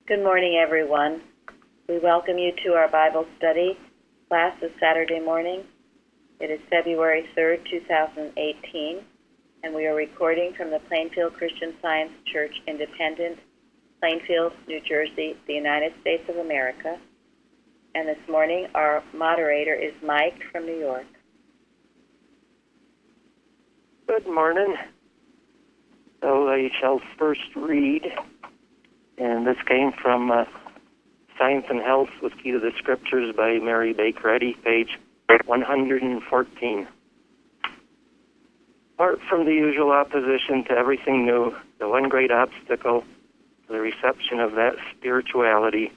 Good morning, everyone. We welcome you to our Bible study class this Saturday morning. It is February 3rd, 2018, and we are recording from the Plainfield Christian Science Church Independent, Plainfield, New Jersey, the United States of America. And this morning, our moderator is Mike from New York. Good morning. So I shall first read, and this came from Science and Health with Key to the Scriptures by Mary Baker Eddy, page 114. Apart from the usual opposition to everything new, the one great obstacle to the reception of that spirituality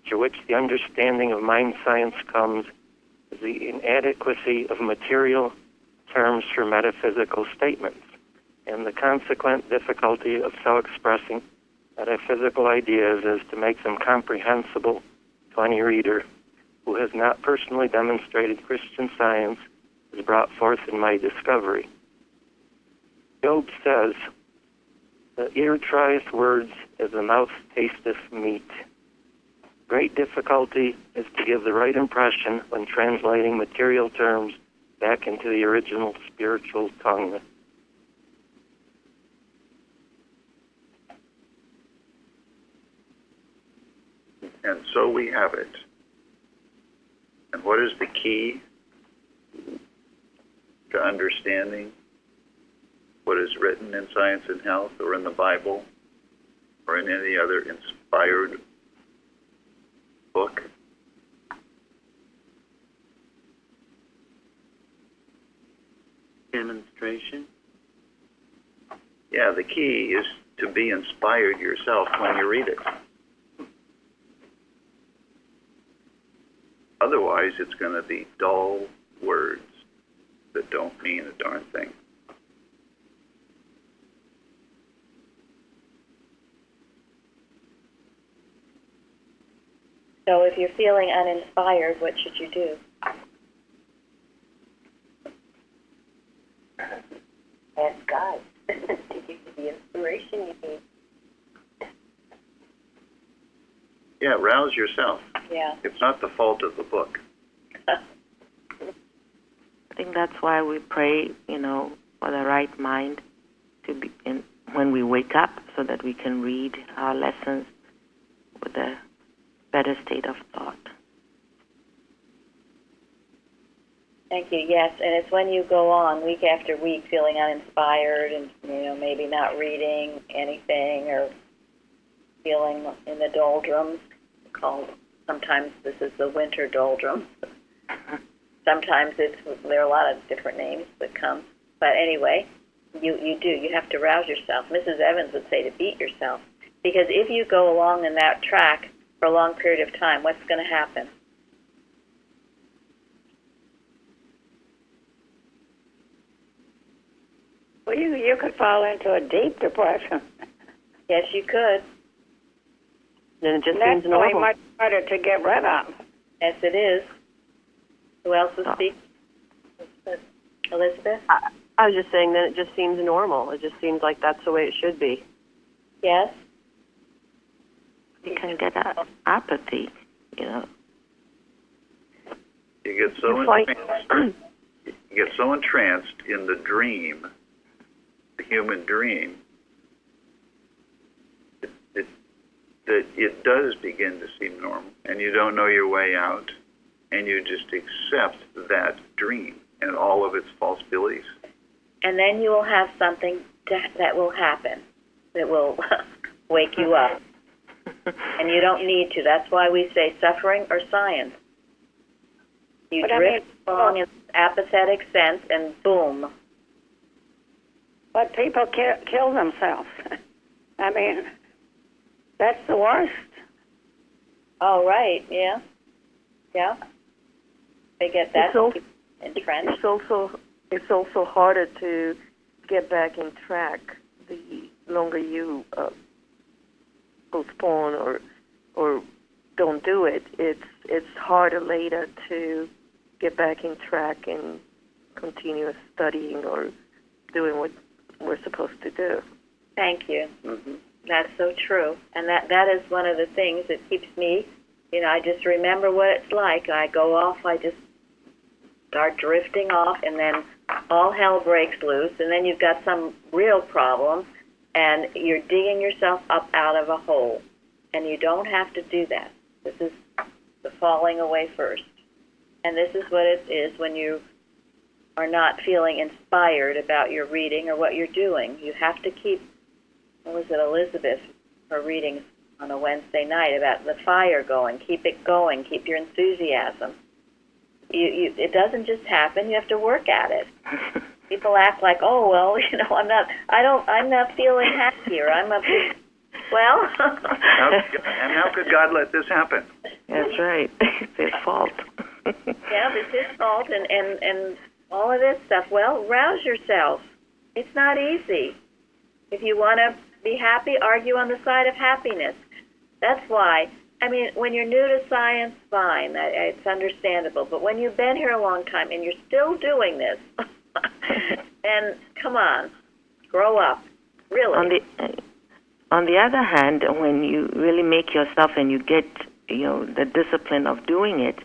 to which the understanding of mind science comes is the inadequacy of material terms for metaphysical statements, and the consequent difficulty of so expressing metaphysical ideas as to make them comprehensible to any reader who has not personally demonstrated Christian science as brought forth in my discovery. Job says, "The ear trieth words as the mouth tasteth meat." Great difficulty is to give the right impression when translating material terms back into the original spiritual tongue. And so we have it. And what is the key to understanding what is written in Science and Health or in the Bible or in any other inspired book? Demonstration? Yeah, the key is to be inspired yourself when you read it. Otherwise, it's going to be dull words that don't mean a darn thing. So if you're feeling uninspired, what should you do? Ask God to give you the inspiration you need. Yeah, rouse yourself. Yeah. It's not the fault of the book. I think that's why we pray, for the right mind to be when we wake up, so that we can read our lessons with a better state of thought. Thank you. Yes, and it's when you go on week after week feeling uninspired and, maybe not reading anything or feeling in the doldrums, sometimes this is the winter doldrums. Sometimes there are a lot of different names that come. But anyway, you have to rouse yourself. Mrs. Evans would say to beat yourself. Because if you go along in that track for a long period of time, what's going to happen? Well, you could fall into a deep depression. Yes, you could. Then it just That's seems normal. way much harder to get rid of. Yes, it is. Who else will speak? Elizabeth? I was just saying that it just seems normal. It just seems like that's the way it should be. Yes? You can get apathy, You get so It's like- you get so entranced in the dream, the human dream, that it does begin to seem normal, and you don't know your way out, and you just accept that dream and all of its false beliefs. And then you will have something that will happen that will wake you up. And you don't need to. That's why we say suffering or science. You drift along in apathetic sense, and boom. But people kill themselves. I mean, that's the worst. Oh, right, yeah. Yeah. They get that entrenched. It's also harder to get back in track the longer you postpone or don't do it. It's harder later to get back in track and continue studying or doing what we're supposed to do. Thank you. Mm-hmm. That's so true. And that is one of the things that keeps me, I just remember what it's like. I go off, I just start drifting off, and then all hell breaks loose, and then you've got some real problem, and you're digging yourself up out of a hole. And you don't have to do that. This is the falling away first. And this is what it is when you are not feeling inspired about your reading or what you're doing. You have to keep, what was it, Elizabeth, her readings on a Wednesday night about the fire going. Keep it going. Keep your enthusiasm. It doesn't just happen. You have to work at it. People act like, oh well, I'm not feeling happy, or well. And how could God let this happen? That's right. It's his fault. Yeah, it's his fault, and all of this stuff. Well, rouse yourself. It's not easy. If you want to be happy, argue on the side of happiness. That's why. I mean, when you're new to science, fine. It's understandable. But when you've been here a long time and you're still doing this, then come on, grow up. Really. On the other hand, when you really make yourself and you get, the discipline of doing it,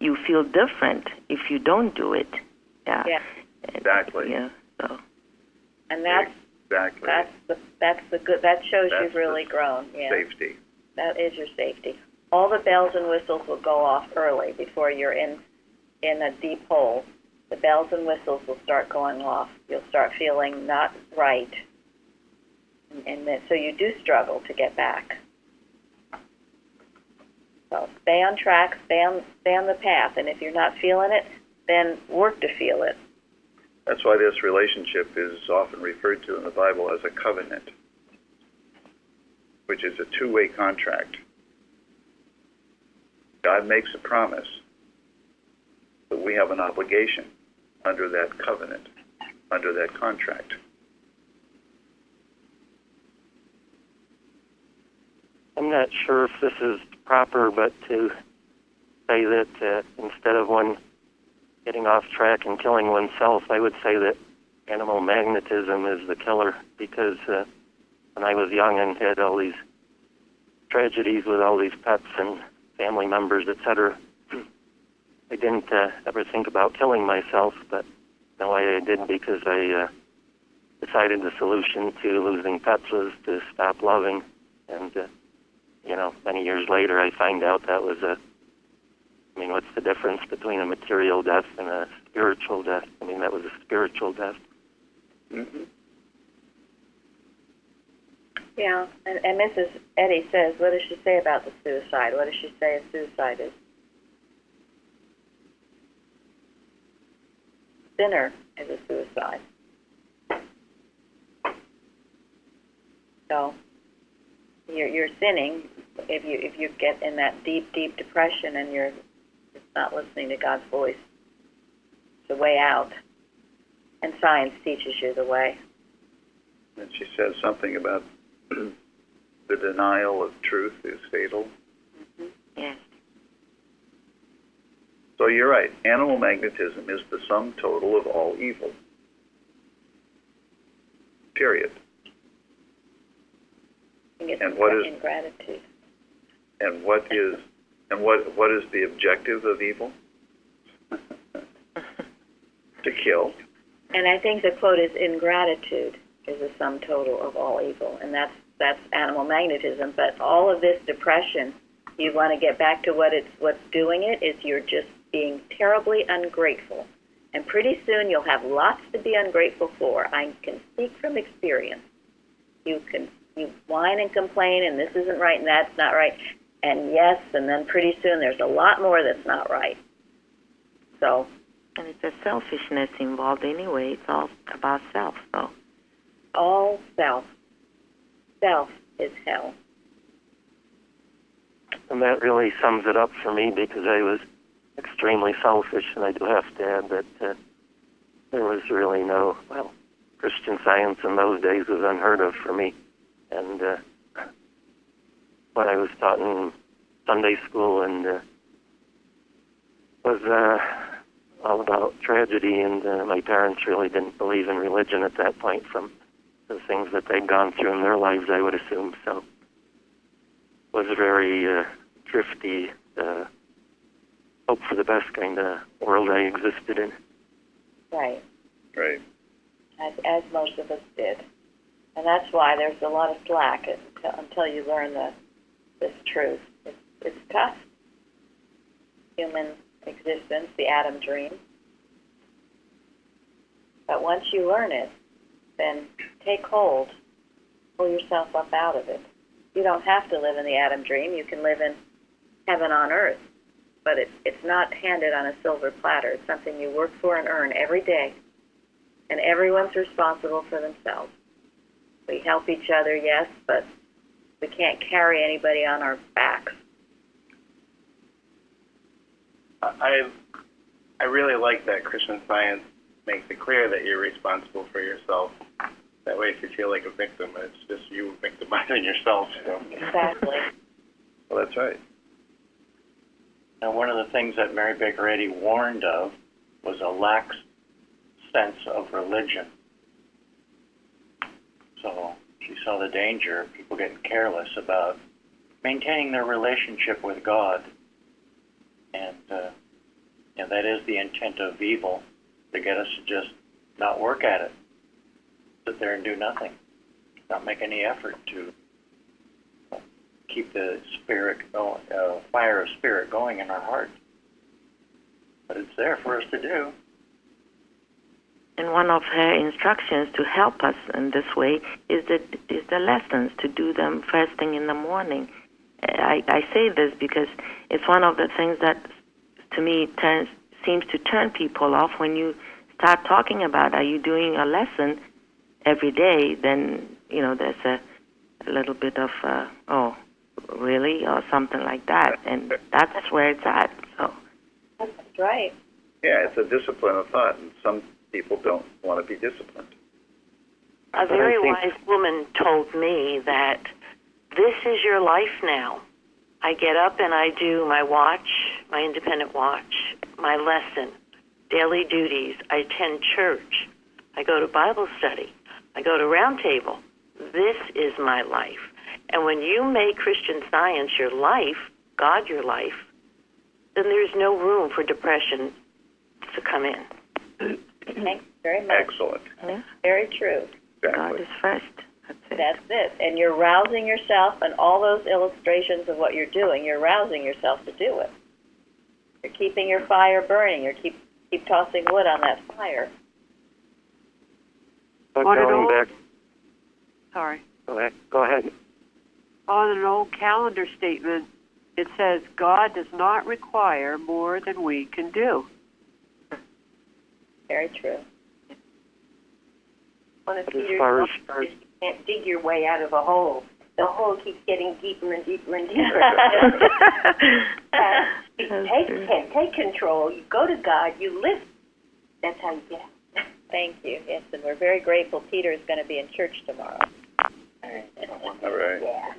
you feel different if you don't do it. Yeah. Exactly. Yeah. So. And that's the good. That shows you've really grown. Yeah. Safety. That is your safety. All the bells and whistles will go off early before you're in a deep hole. The bells and whistles will start going off. You'll start feeling not right, and so you do struggle to get back. So stay on track, stay on the path, and if you're not feeling it, then work to feel it. That's why this relationship is often referred to in the Bible as a covenant, which is a two-way contract. God makes a promise, but we have an obligation under that covenant, under that contract. I'm not sure if this is proper, but to say that instead of one getting off track and killing oneself, I would say that animal magnetism is the killer, because when I was young and had all these tragedies with all these pets and family members, etc., I didn't ever think about killing myself, but no, I did, because I decided the solution to losing pets was to stop loving. And, many years later I find out that was what's the difference between a material death and a spiritual death? That was a spiritual death. Mm-hmm. Yeah, and Mrs. Eddy says, what does she say about the suicide? What does she say a suicide is? Sinner is a suicide. So you're sinning if you get in that deep depression and you're just not listening to God's voice. It's the way out, and science teaches you the way. And she says something about the denial of truth is fatal. Mm-hmm. Yes. So you're right. Animal magnetism is the sum total of all evil. Period. And what is ingratitude? And what is the objective of evil? To kill. And I think the quote is, ingratitude is the sum total of all evil, and that's animal magnetism. But all of this depression, you want to get back to what's doing it is you're just being terribly ungrateful, and pretty soon you'll have lots to be ungrateful for. I can speak from experience. You whine and complain, and this isn't right, and that's not right, and yes, and then pretty soon there's a lot more that's not right. So. And it's a selfishness involved anyway. It's all about self. So. All self. Self is hell. And that really sums it up for me, because I was extremely selfish, and I do have to add that there was really Christian Science in those days was unheard of for me. And what I was taught in Sunday school and was all about tragedy, and my parents really didn't believe in religion at that point from the things that they'd gone through in their lives, I would assume. So it was a very drifty, hope for the best kind of world I existed in. Right. Right. As most of us did. And that's why there's a lot of slack until you learn this truth. It's tough. Human existence, the Adam dream. But once you learn it, then take hold, pull yourself up out of it. You don't have to live in the Adam dream. You can live in heaven on earth. But it's not handed on a silver platter. It's something you work for and earn every day. And everyone's responsible for themselves. We help each other, yes, but we can't carry anybody on our backs. I really like that Christian Science makes it clear that you're responsible for yourself. That way, if you feel like a victim, it's just you victimizing yourself. So. Exactly. Well, that's right. Now, one of the things that Mary Baker Eddy warned of was a lax sense of religion. So she saw the danger of people getting careless about maintaining their relationship with God. And that is the intent of evil, to get us to just not work at it, sit there and do nothing, not make any effort to keep the spirit going, fire of spirit going in our heart. But it's there for us to do. And one of her instructions to help us in this way is the lessons, to do them first thing in the morning. I say this because it's one of the things that, to me, seems to turn people off when you start talking about, are you doing a lesson every day? Then, there's a little bit of, oh, really? Or something like that. And that's where it's at. So That's right. Yeah, it's a discipline of thought, and some people don't want to be disciplined. A very wise woman told me that this is your life now. I get up and I do my watch, my independent watch, my lesson, daily duties. I attend church. I go to Bible study. I go to round table. This is my life. And when you make Christian Science your life, God your life, then there's no room for depression to come in. Thanks very much. Excellent. yeah, Very true. God Exactly. is first. That's it. That's it. And you're rousing yourself, and all those illustrations of what you're doing, you're rousing yourself to do it. You're keeping your fire burning. You keep tossing wood on that fire. But What going an back, Sorry. go ahead. On an old calendar statement, it says, God does not require more than we can do. Very true. One of As Peter's far as laws is you can't dig your way out of a hole. The hole keeps getting deeper and deeper and deeper. Take control. You go to God. You live. That's how you get out. Thank you. Yes, and we're very grateful Peter is going to be in church tomorrow. All right. Yeah.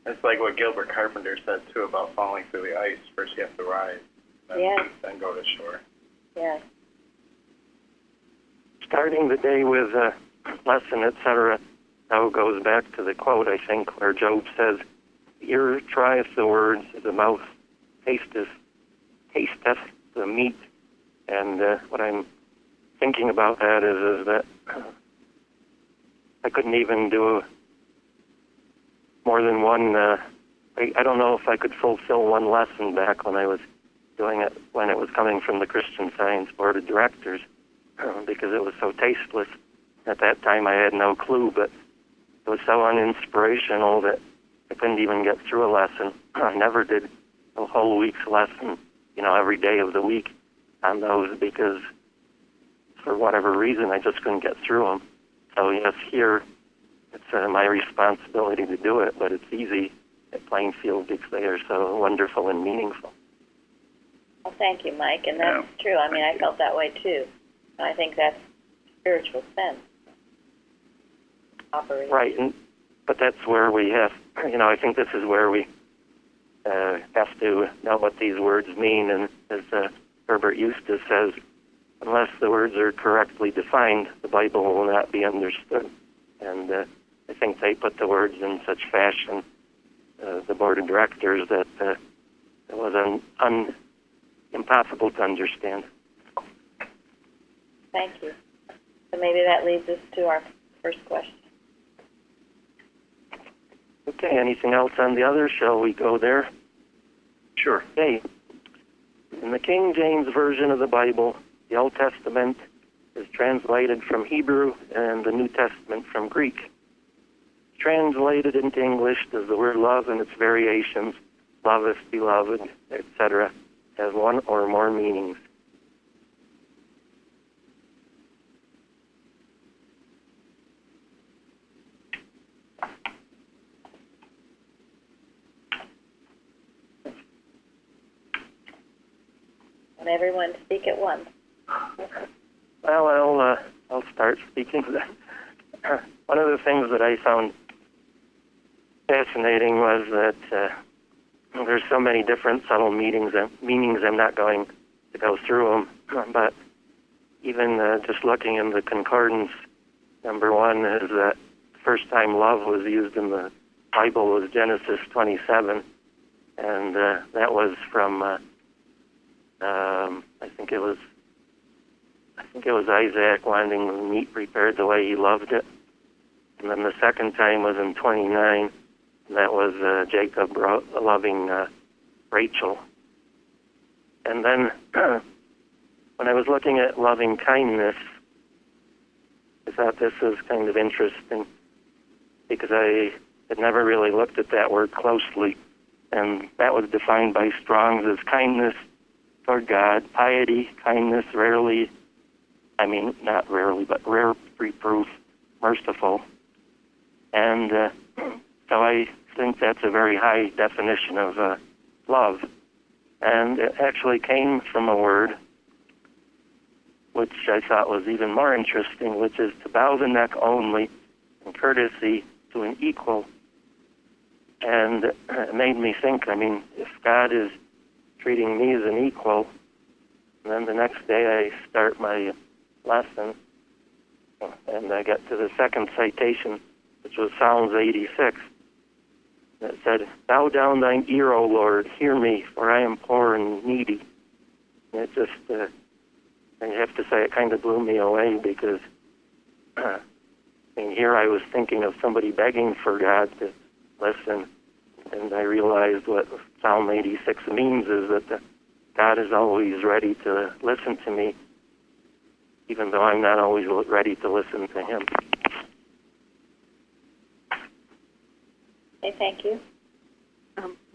It's like what Gilbert Carpenter said, too, about falling through the ice. First you have to rise, then go to shore. Yes. Starting the day with a lesson, etc., now goes back to the quote, I think, where Job says, "Ear trieth the words, the mouth tasteth the meat." And what I'm thinking about that is that I couldn't even do more than one. I don't know if I could fulfill one lesson back when I was doing it, when it was coming from the Christian Science Board of Directors, because it was so tasteless. At that time, I had no clue, but it was so uninspirational that I couldn't even get through a lesson. I never did a whole week's lesson, every day of the week on those, because for whatever reason, I just couldn't get through them. So yes, here, it's my responsibility to do it, but it's easy at Plainfield because they are so wonderful and meaningful. Well, thank you, Mike, and that's true. I mean, I felt that way, too. I think that's spiritual sense. Operating. Right, but that's where we have, I think this is where we have to know what these words mean, and as Herbert Eustace says, unless the words are correctly defined, the Bible will not be understood. And I think they put the words in such fashion, the board of directors, that it was impossible to understand. Thank you. So maybe that leads us to our first question. Okay, anything else on the other? Shall we go there? Sure. Okay. In the King James Version of the Bible, the Old Testament is translated from Hebrew and the New Testament from Greek. Translated into English does the word love and its variations, loveth, beloved, etc., has one or more meanings. And everyone speak at once. Well, I'll start speaking. One of the things that I found fascinating was that there's so many different subtle meanings. I'm not going to go through them, but even just looking in the concordance, number one is that the first time love was used in the Bible was Genesis 27, and that was from I think it was Isaac wanting the meat prepared the way he loved it. And then the second time was in 29. And that was Jacob loving Rachel. And then when I was looking at loving kindness, I thought this was kind of interesting because I had never really looked at that word closely. And that was defined by Strong's as kindness toward God, piety, kindness, not rarely, but rare reproof, merciful. And so I think that's a very high definition of love. And it actually came from a word which I thought was even more interesting, which is to bow the neck only in courtesy to an equal. And it made me think, if God is treating me as an equal, and then the next day I start my lesson, and I get to the second citation, which was Psalms 86. And it said, "Bow down thine ear, O Lord, hear me, for I am poor and needy." And it just, I have to say, it kind of blew me away because, here I was thinking of somebody begging for God to listen, and I realized what Psalm 86 means is that God is always ready to listen to me, even though I'm not always ready to listen to him. Okay, thank you.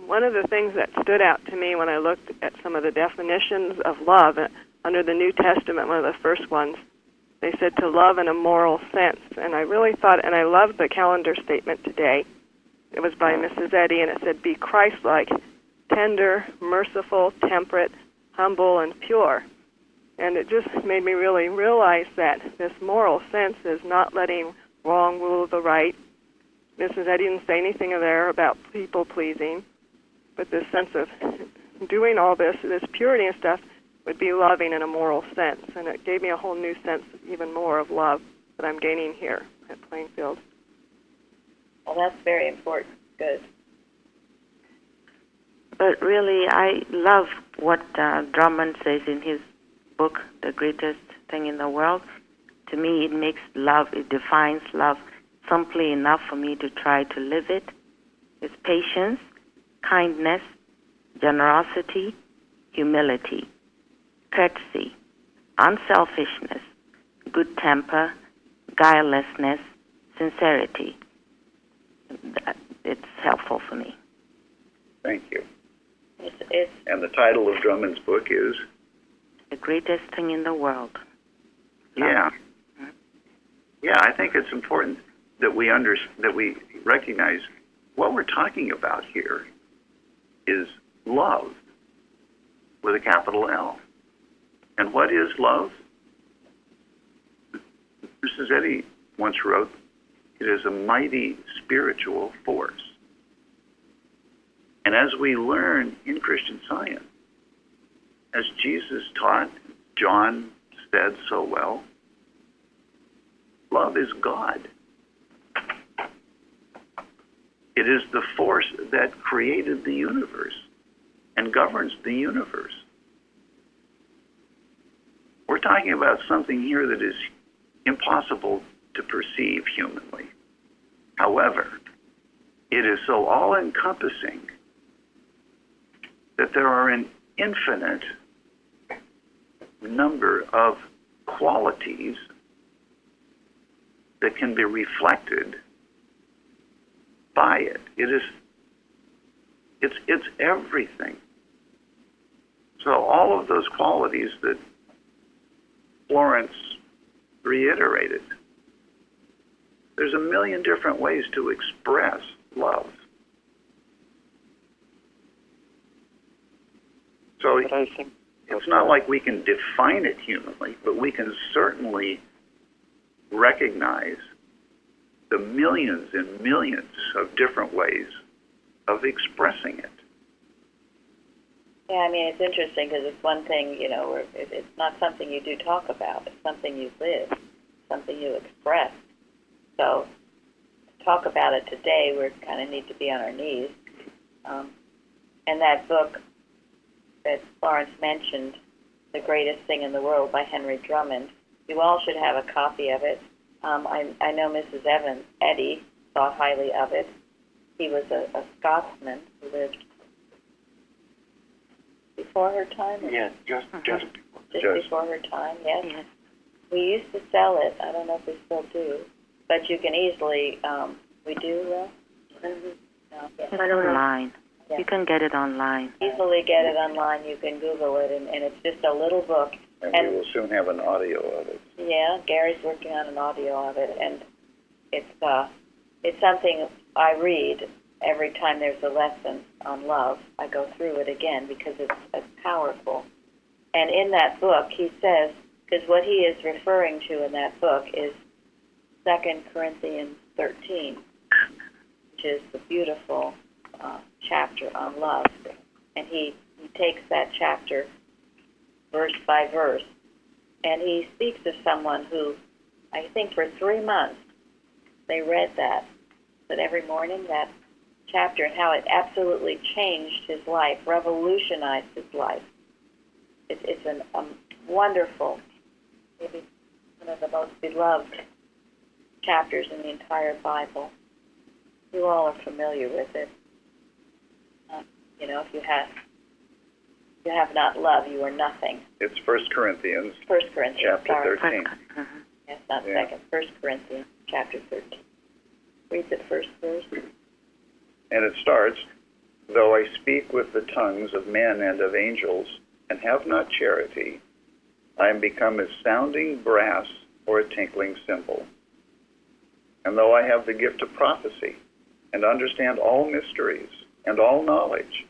One of the things that stood out to me when I looked at some of the definitions of love under the New Testament, one of the first ones, they said to love in a moral sense. And I really thought, and I loved the calendar statement today. It was by Mrs. Eddy, and it said, "Be Christ-like, tender, merciful, temperate, humble, and pure." And it just made me really realize that this moral sense is not letting wrong rule the right. Mrs. Eddy didn't say anything there about people-pleasing, but this sense of doing all this purity and stuff would be loving in a moral sense. And it gave me a whole new sense, even more of love that I'm gaining here at Plainfield. Well, that's very important. Good. But really, I love what Drummond says in his book, The Greatest Thing in the World. To me, it makes love, it defines love simply enough for me to try to live it. It's patience, kindness, generosity, humility, courtesy, unselfishness, good temper, guilelessness, sincerity. It's helpful for me. Thank you. It's And the title of Drummond's book is? The Greatest Thing in the World. Yeah. Yeah, I think it's important that we recognize what we're talking about here is love with a capital L. And what is love? Mrs. Eddy once wrote, "It is a mighty spiritual force." And as we learn in Christian Science, as Jesus taught, John said so well, love is God. It is the force that created the universe and governs the universe. We're talking about something here that is impossible to perceive humanly. However, it is so all-encompassing that there are an infinite number of qualities that can be reflected by it. It's everything. So all of those qualities that Florence reiterated, there's a million different ways to express love. So it's not like we can define it humanly, but we can certainly recognize the millions and millions of different ways of expressing it. Yeah, I mean, it's interesting because it's one thing, you know, where it's not something you do talk about. It's something you live, something you express. So to talk about it today, we kind of need to be on our knees. And that book that Florence mentioned, The Greatest Thing in the World by Henry Drummond, you all should have a copy of it. I know Mrs. Evans, Eddie, thought highly of it. He was a Scotsman who lived before her time? Yeah, just before her time, yes. We used to sell it. I don't know if we still do. But you can easily, we do, No, it's online. Yeah. You can get it online. Easily get it online. You can Google it, and it's just a little book. And we will soon have an audio of it. Yeah, Gary's working on an audio of it, and it's something I read every time there's a lesson on love. I go through it again because it's powerful. And in that book, he says, because what he is referring to in that book is 2 Corinthians 13, which is the beautiful chapter on love. And he takes that chapter verse by verse, and he speaks of someone who, I think for 3 months, they read that every morning, that chapter, and how it absolutely changed his life, revolutionized his life. It's a wonderful, maybe one of the most beloved chapters in the entire Bible. You all are familiar with it. You know, if you have not love, you are nothing. It's 1 Corinthians. 1 Corinthians, chapter 13. Yes, not second. 1 Corinthians, chapter 13. Read the first verse. And it starts, though I speak with the tongues of men and of angels, and have not charity, I am become as sounding brass or a tinkling cymbal. And though I have the gift of prophecy, and understand all mysteries, and all knowledge,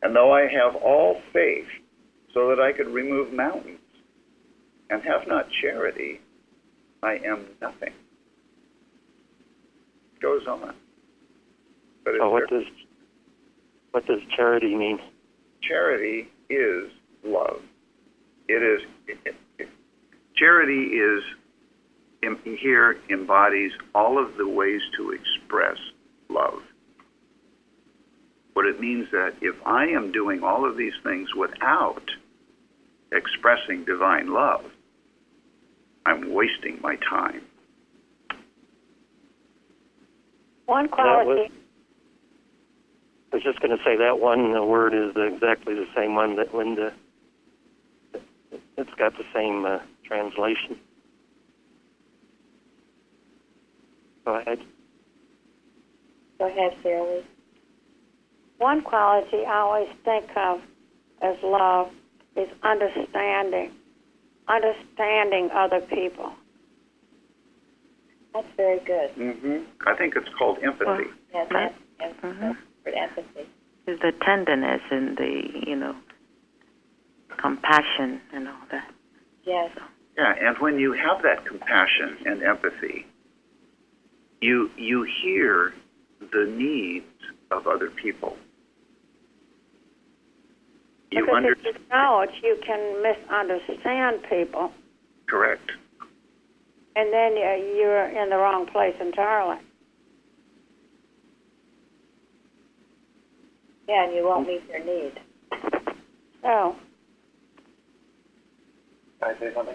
and though I have all faith, so that I could remove mountains, and have not charity, I am nothing. It goes on. But so what does charity mean? Charity is love. Charity is here embodies all of the ways to express love. What it means that if I am doing all of these things without expressing divine love, I'm wasting my time. One quality. I was just going to say that one word is exactly the same one that Linda, it's got the same translation. Go ahead. Go ahead, Sarah Lee. One quality I always think of as love is understanding other people. That's very good. Mm-hmm. I think it's called empathy. Yes, empathy. Is the tenderness and the, compassion and all that. Yes. Yeah, and when you have that compassion and empathy, you hear the needs of other people. Because if you don't, you can misunderstand people. Correct. And then you're in the wrong place entirely. Yeah, and you won't meet their need. Oh, Can I say something?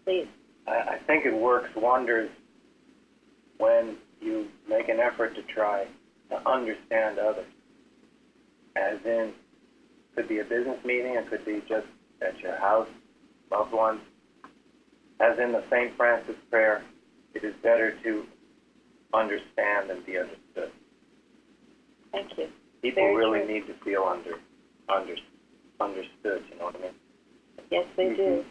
Please. I think it works wonders when you make an effort to try to understand others. As in, could be a business meeting, it could be just at your house, loved ones. As in the St. Francis prayer, it is better to understand than be understood. Thank you. People Very really true. need to feel understood, you know what I mean? Yes, they do.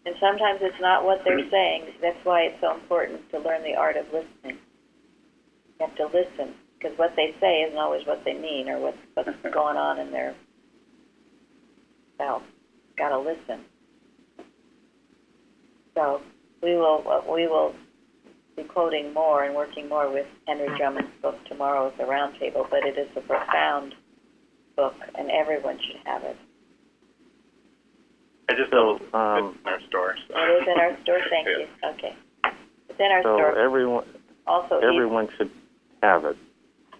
And sometimes it's not what they're saying. That's why it's so important to learn the art of listening. You have to listen, because what they say isn't always what they mean or what's going on in their self. Got to listen. So we will be quoting more and working more with Henry Drummond's book tomorrow at the roundtable, but it is a profound book, and everyone should have it. I just So, it's in our store. So. It is in our store. Thank you. Okay, it's in our so store. everyone should have it,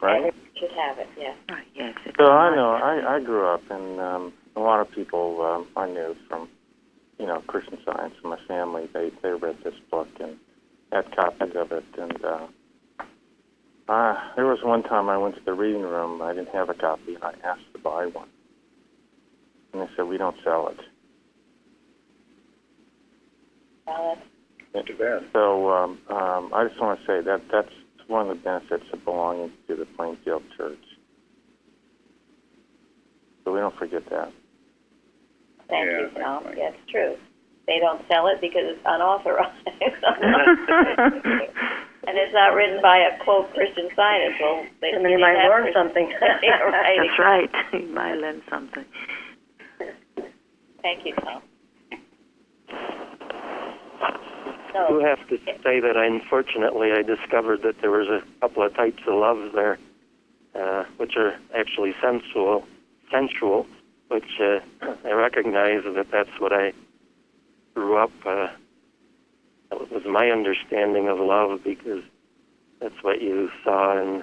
right? Everyone should have it. Yes. Yes. So I know I grew up, and a lot of people I knew from, Christian Science in my family. They read this book and had copies of it. And there was one time I went to the reading room. I didn't have a copy, and I asked to buy one. And they said, "We don't sell it." Well, Too bad. So I just want to say that's one of the benefits of belonging to the Plainfield Church. So we don't forget that. thank Yeah, you, Tom. thanks. Yes, true. They don't sell it because it's unauthorized. And it's not written by a, quote, Christian Scientist. Well, they and then you might learn something. Yeah, right. That's right. You might learn something. Thank you, Tom. I do So, have to say that unfortunately I discovered that there was a couple of types of loves there, which are actually sensual, which I recognize that that's what I grew up. That was my understanding of love, because that's what you saw in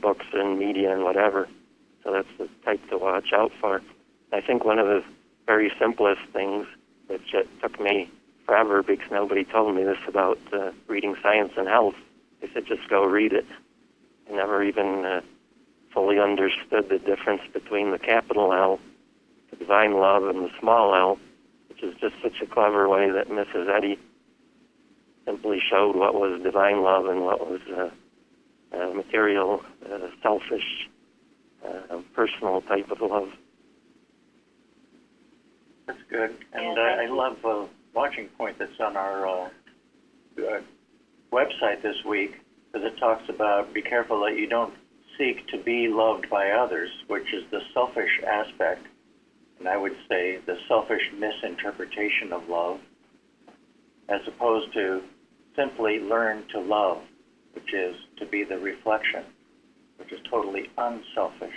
books and media and whatever. So that's the type to watch out for. I think one of the very simplest things, which it took me forever because nobody told me this about reading Science and Health. They said just go read it. I never even fully understood the difference between the capital L, the divine love, and the small L, which is just such a clever way that Mrs. Eddy simply showed what was divine love and what was material, selfish, personal type of love. That's good. And Yeah, I love a watching point that's on our website this week, because it talks about be careful that you don't seek to be loved by others, which is the selfish aspect. And I would say the selfish misinterpretation of love, as opposed to simply learn to love, which is to be the reflection, which is totally unselfish.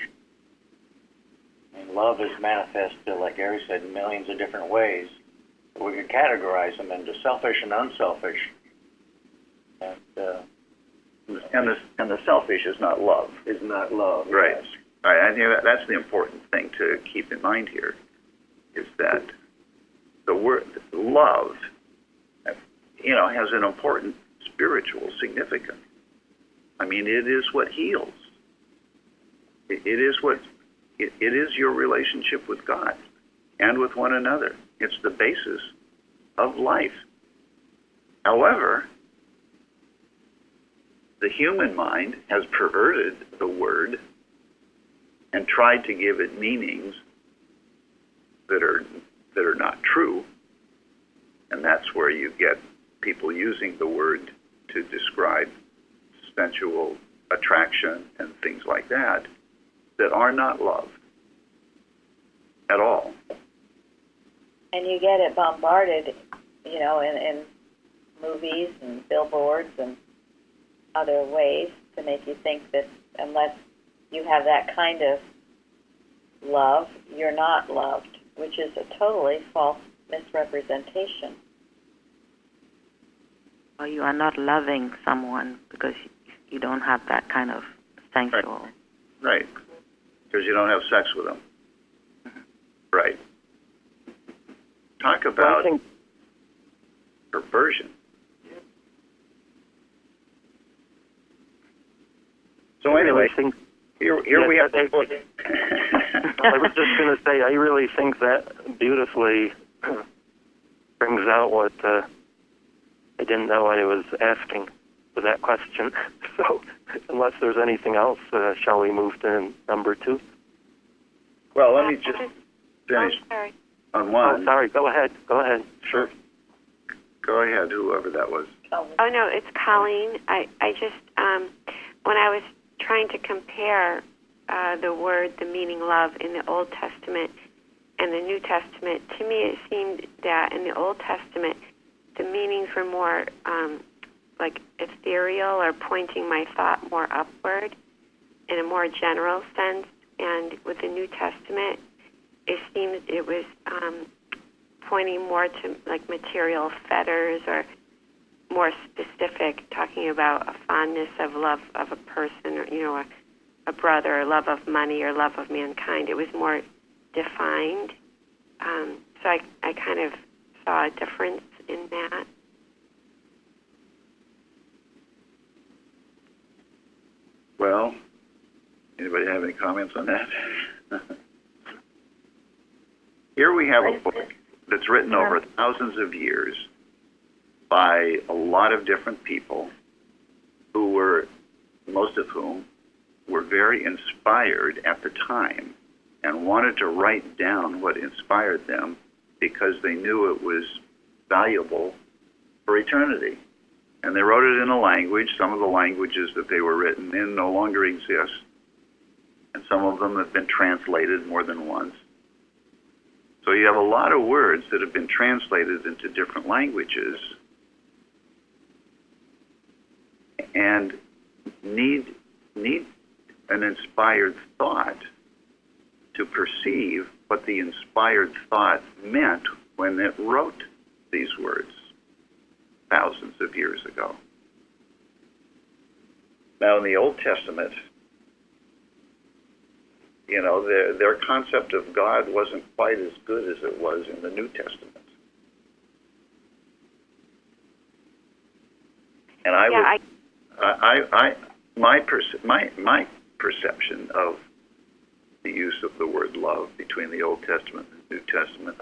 I mean, love is manifested, like Gary said, in millions of different ways. We can categorize them into selfish and unselfish. And the selfish is not love. is not love. Right. Yes. Right. I think that's the important thing to keep in mind here, is that the word love, has an important spiritual significance. I mean, it is what heals. It is your relationship with God and with one another. It's the basis of life. However, the human mind has perverted the word and tried to give it meanings that are not true, and that's where you get people using the word to describe sensual attraction and things like that are not love at all. and you get it bombarded, in movies and billboards and other ways to make you think that unless you have that kind of love, you're not loved, which is a totally false misrepresentation. Or you are not loving someone because you don't have that kind of sensual. Right. because you don't have sex with them. Right. Talk about perversion. So anyway, here we have the book. I was just going to say, I really think that beautifully brings out what I didn't know I was asking with that question. So unless there's anything else, shall we move to number 2? Well, let me just finish on one. Oh, sorry. Go ahead. Sure. Go ahead, whoever that was. Oh, no, it's Colleen. I just, when I was trying to compare the meaning love in the Old Testament and the New Testament, to me it seemed that in the Old Testament, the meanings were more like ethereal or pointing my thought more upward in a more general sense. And with the New Testament, it seemed it was pointing more to like material fetters or more specific, talking about a fondness of love of a person, or a brother, or love of money, or love of mankind. It was more defined. So I kind of saw a difference in that. Well, anybody have any comments on that? Here we have a book that's written over thousands of years by a lot of different people who were, most of whom were very inspired at the time and wanted to write down what inspired them because they knew it was valuable for eternity. And they wrote it in a language. Some of the languages that they were written in no longer exist, and some of them have been translated more than once. So you have a lot of words that have been translated into different languages and need an inspired thought to perceive what the inspired thought meant when it wrote these words thousands of years ago. Now, in the Old Testament, their concept of God wasn't quite as good as it was in the New Testament. And my perception of the use of the word love between the Old Testament and the New Testament,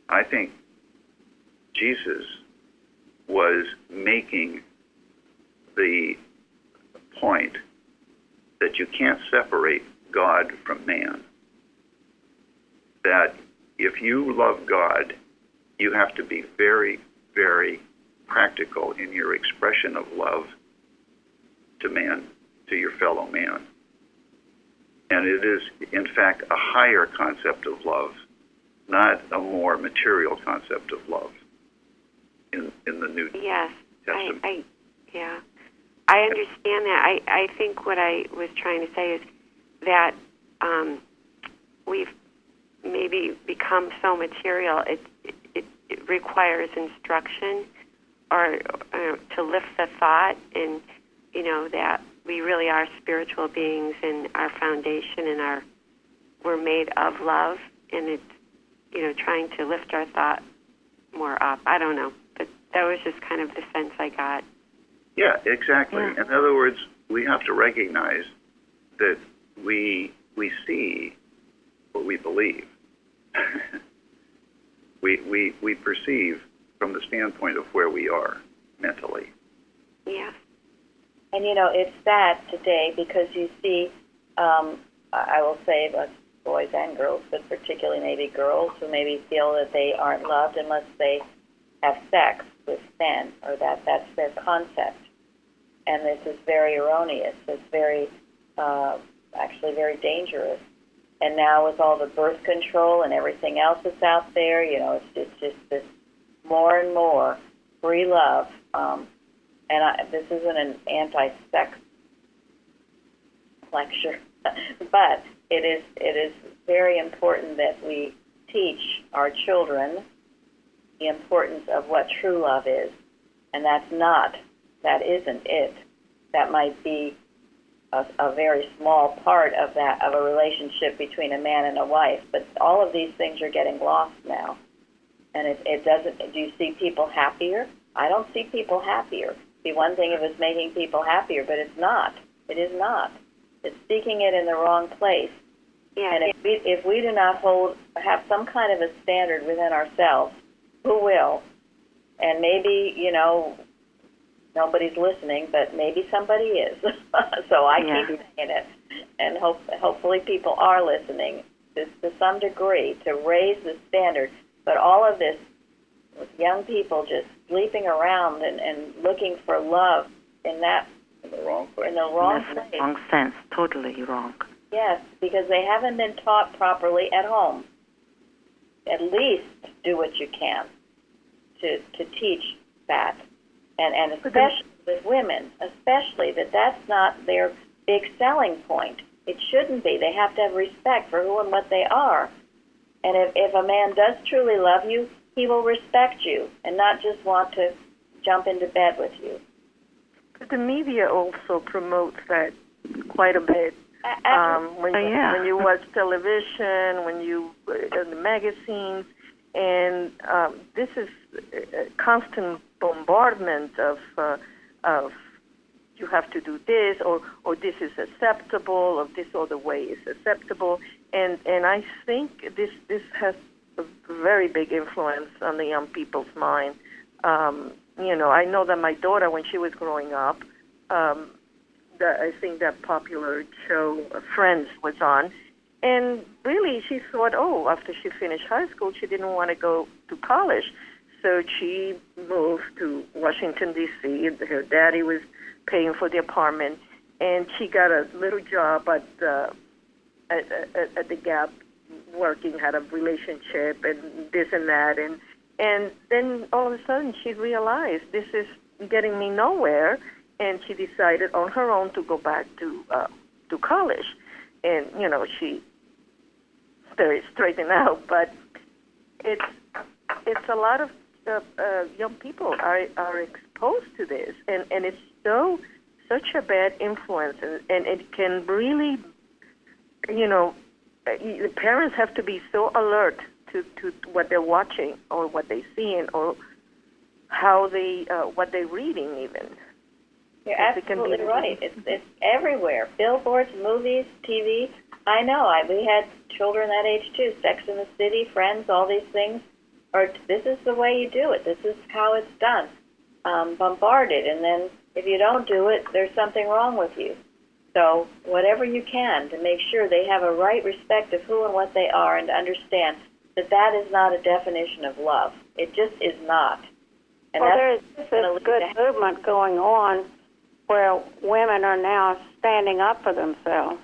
I think Jesus was making the point that you can't separate God from man. That if you love God, you have to be very, very practical in your expression of love to man, to your fellow man. And it is, in fact, a higher concept of love, not a more material concept of love in the New Testament. I understand that. I think what I was trying to say is that we've maybe become so material, it requires instruction or to lift the thought, and that we really are spiritual beings, and our foundation and we're made of love, and it's trying to lift our thought more up. I don't know, but that was just kind of the sense I got. Yeah, exactly. Yeah. In other words, we have to recognize that we see what we believe. we perceive from the standpoint of where we are mentally. Yeah. And it's sad today because you see, I will say boys and girls, but particularly maybe girls who maybe feel that they aren't loved unless they have sex with men, or that's their concept. And this is very erroneous. It's very, actually very dangerous. And now with all the birth control and everything else that's out there, it's just this more and more free love. This isn't an anti-sex lecture, but it is very important that we teach our children the importance of what true love is. And that isn't it. That might be a very small part of that, of a relationship between a man and a wife. But all of these things are getting lost now. And it doesn't, do you see people happier? I don't see people happier. See, one thing, it was making people happier, but it's not. It is not. It's seeking it in the wrong place. Yeah. And if we do not have some kind of a standard within ourselves, who will? And maybe, nobody's listening, but maybe somebody is. So I keep saying it. And hopefully people are listening to some degree to raise the standard. But all of this, with young people just sleeping around and looking for love in the wrong place. In the wrong place. Wrong sense, totally wrong. Yes, because they haven't been taught properly at home. At least do what you can to teach that. And especially with women, especially that's not their big selling point. It shouldn't be. They have to have respect for who and what they are. And if a man does truly love you, he will respect you and not just want to jump into bed with you. The media also promotes that quite a bit. When you watch television, when you in the magazines, and this is a constant bombardment of you have to do this, or this is acceptable, or this other way is acceptable, and I think this has a very big influence on the young people's mind. I know that my daughter, when she was growing up, I think that popular show Friends was on, and really she thought, after she finished high school, she didn't want to go to college, so she moved to Washington, D.C. Her daddy was paying for the apartment, and she got a little job at the Gap, working, had a relationship and this and that, and then all of a sudden she realized this is getting me nowhere, and she decided on her own to go back to college, and she straightened out. But it's a lot of young people are exposed to this, and it's such a bad influence, and it can really, the parents have to be so alert to what they're watching or what they're seeing or how what they're reading even. You're absolutely right. It's everywhere. Billboards, movies, TV. I know. We had children that age too. Sex in the City, Friends, all these things. Or this is the way you do it. This is how it's done. Bombarded, and then if you don't do it, there's something wrong with you. So whatever you can to make sure they have a right respect of who and what they are, and to understand that is not a definition of love. It just is not. And there's this good movement going on where women are now standing up for themselves.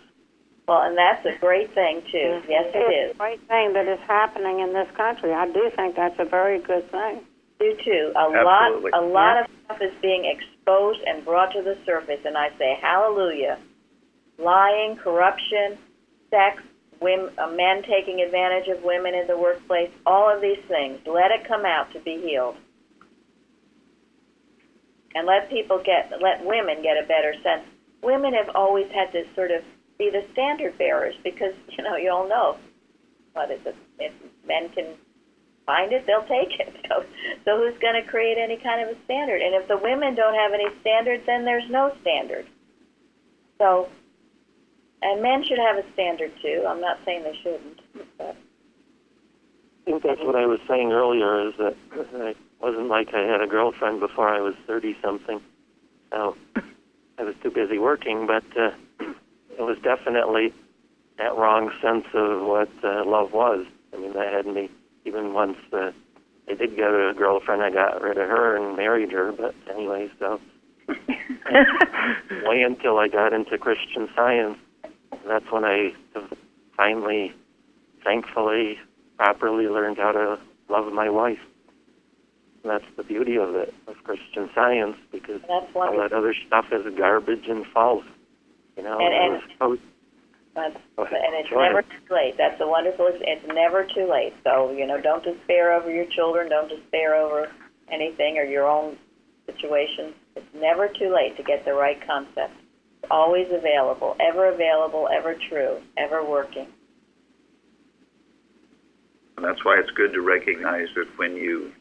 Well, and that's a great thing, too. Yes, it is. It's a great thing that is happening in this country. I do think that's a very good thing. Do, too. A lot of stuff is being exposed and brought to the surface, and I say hallelujah. Lying, corruption, sex, men taking advantage of women in the workplace, all of these things. Let it come out to be healed. And let women get a better sense. Women have always had to sort of be the standard bearers because, you all know, if men can find it, they'll take it. So who's going to create any kind of a standard? And if the women don't have any standard, then there's no standard. So, and men should have a standard too. I'm not saying they shouldn't. But. I think that's what I was saying earlier, is that it wasn't like I had a girlfriend before I was 30-something. So I was too busy working, but it was definitely that wrong sense of what love was. I mean, that had me, even once I did get a girlfriend, I got rid of her and married her, but anyway, so way until I got into Christian Science, that's when I finally, thankfully, properly learned how to love my wife. And that's the beauty of it, of Christian Science, because all that other stuff is garbage and false. And it's never too late. That's a wonderful. It's never too late. So don't despair over your children. Don't despair over anything or your own situations. It's never too late to get the right concept. always available, ever true, ever working. And that's why it's good to recognize that when you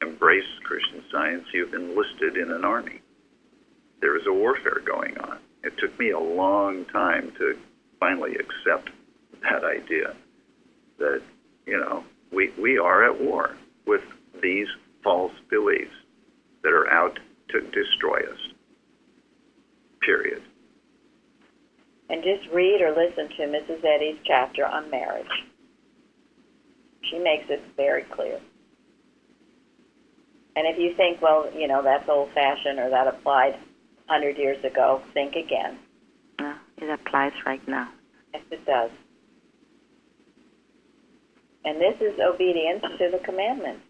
embrace Christian Science, you've enlisted in an army. There is a warfare going on. It took me a long time to finally accept that idea that, we are at war with these false beliefs that are out to destroy us. Period. And just read or listen to Mrs. Eddy's chapter on marriage. She makes it very clear. And if you think, well, that's old-fashioned or that applied 100 years ago, think again. No, it applies right now. Yes, it does. And this is obedience to the commandments.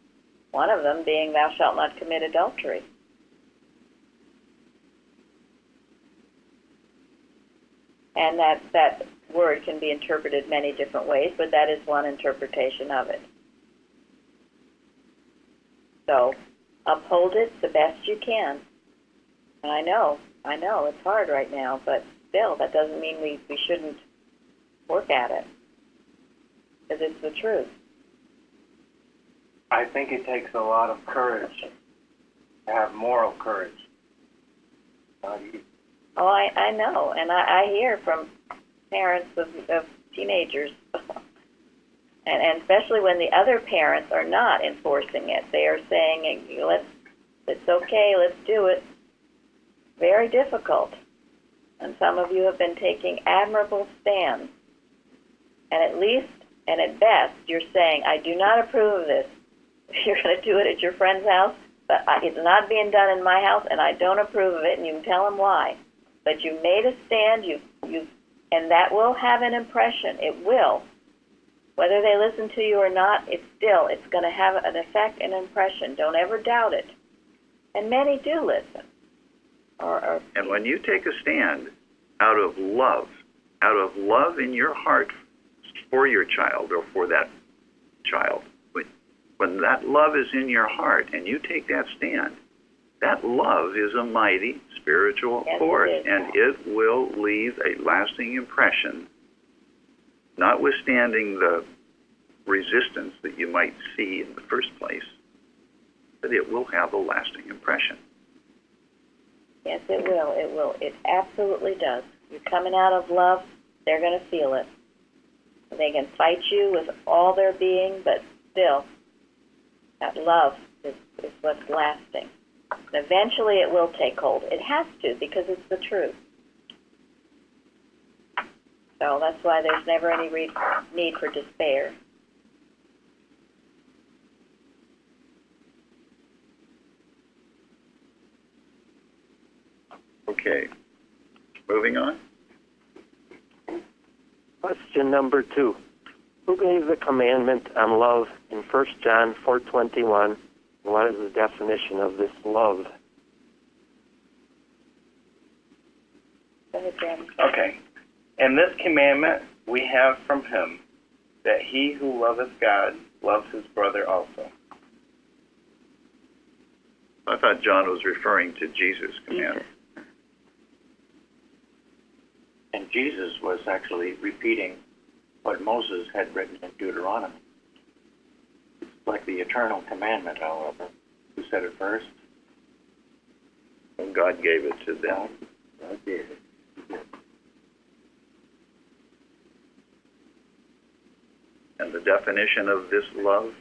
One of them being, thou shalt not commit adultery. And that word can be interpreted many different ways, but that is one interpretation of it. So uphold it the best you can. And I know it's hard right now, but still, that doesn't mean we shouldn't work at it, because it's the truth. I think it takes a lot of courage to have moral courage. Oh, I know, and I hear from parents of teenagers, and especially when the other parents are not enforcing it. They are saying, it's okay, let's do it. Very difficult. And some of you have been taking admirable stands. And at least, and at best, you're saying, I do not approve of this. If you're going to do it at your friend's house, but it's not being done in my house, and I don't approve of it, and you can tell them why. But you made a stand, and that will have an impression. It will. Whether they listen to you or not, it's going to have an effect, an impression. Don't ever doubt it. And many do listen. And when you take a stand out of love in your heart for your child or for that child, when that love is in your heart and you take that stand, that love is a mighty spiritual force, and it will leave a lasting impression, notwithstanding the resistance that you might see in the first place, but it will have a lasting impression. Yes, it will. It will. It absolutely does. You're coming out of love, they're going to feel it. They can fight you with all their being, but still, that love is what's lasting. And eventually it will take hold. It has to, because it's the truth. So that's why there's never any need for despair. Okay. Moving on. Question number 2. Who gave the commandment on love in 1 John 4:21? What is the definition of this love? Okay. And this commandment we have from him, that he who loveth God loves his brother also. I thought John was referring to Jesus' command. And Jesus was actually repeating what Moses had written in Deuteronomy. It's like the eternal commandment, however. Who said it first? Well, God gave it to them. God gave it. And the definition of this love?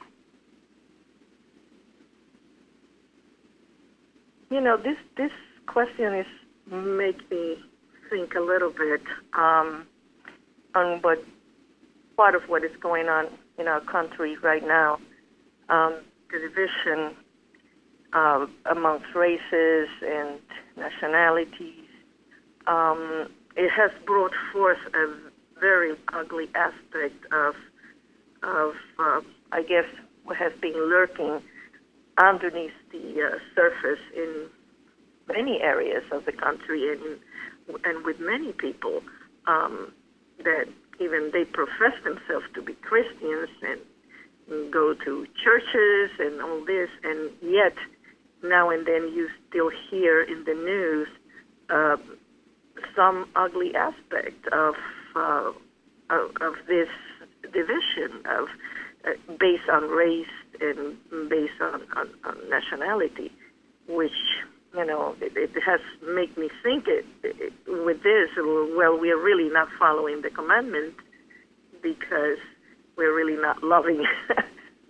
This question makes me think a little bit on what part of what is going on in our country right now. The division amongst races and nationalities. It has brought forth a very ugly aspect of I guess, what has been lurking underneath the surface in many areas of the country and with many people that even they profess themselves to be Christians and go to churches and all this, and yet now and then you still hear in the news some ugly aspect of this division of based on race and based on nationality, which it has made me think with this. Well, we are really not following the commandment because we're really not loving